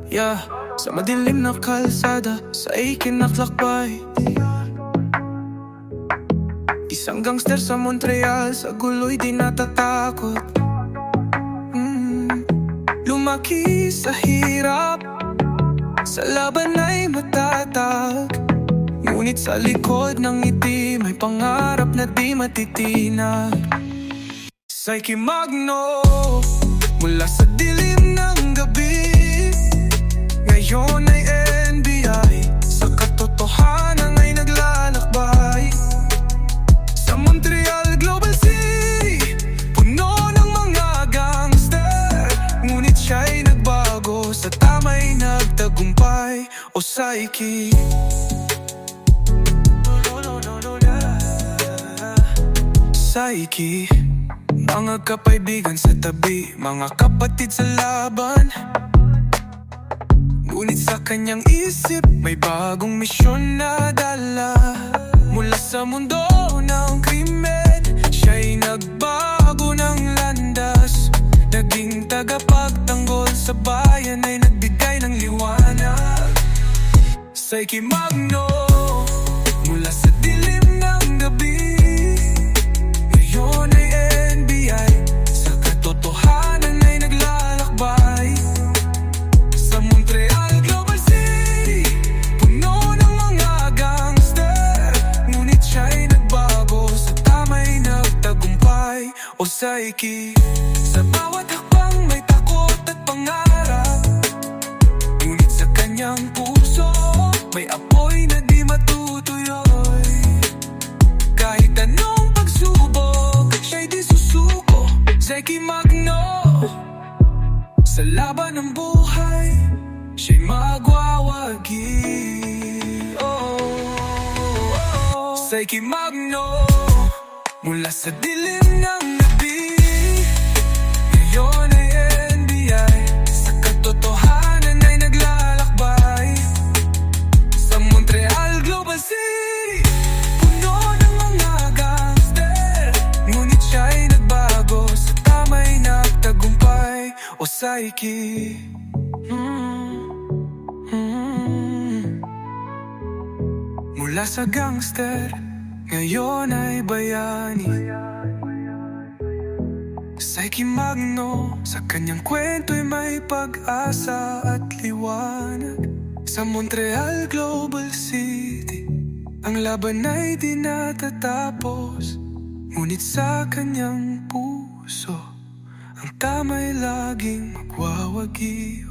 Yeah, sa madilim na kalsada, sa ikinaklakbay. Isang gangster sa Montreal, sa guloy di natatakot. Lumaki sa hirap, sa laban ay matatag. Ngunit sa likod ng ngiti, may pangarap na di matitinag. Psyche Magno, mula sa dilim ng gabi, ngayon ay NBI, sa katotohanan ay naglalakbay. Sa Montreal Global City, puno ng mga gangster, ngunit siya'y nagbago, sa tama'y nagtagumpay. O Psyche, Psyche, mga kapaibigan sa tabi, mga kapatid sa laban. Ngunit sa kanyang isip, may bagong misyon na dala. Mula sa mundo ng krimen, siya'y nagbago ng landas. Naging tagapagtanggol sa bayan, ay nagbigay ng liwanag. Psyche Magno, mula sa dilim ng gabi, ngayon ay NBI, sa katotohanan ay naglalakbay. Sa Montreal Global City, puno ng mga gangster, ngunit siya'y nagbago, sa tama'y nagtagumpay. O Psyche, sa bawat hakbang may takot at pangarap, ngunit sa kanyang puso may apoy na di matutuyoy. Kahit anong pagsubok, siya'y di susuko. Psyche Magno, sa laban ng buhay, siya'y magwawagi. Psyche Magno, mula sa dilim ng gabi, ngayon ay NBI, sa katotohanan ay naglalakbay. Sa Montreal Global City, puno ng mga gangster, ngunit siya'y nagbago, sa tama'y nagtagumpay. O Psyche, mula sa gangster, ngayon ay bayani. Psyche Magno, sa kanyang kwento'y may pag-asa at liwanag. Sa Montreal Global City, ang laban ay di natatapos, ngunit sa kanyang puso, ang tama'y laging magwawagi.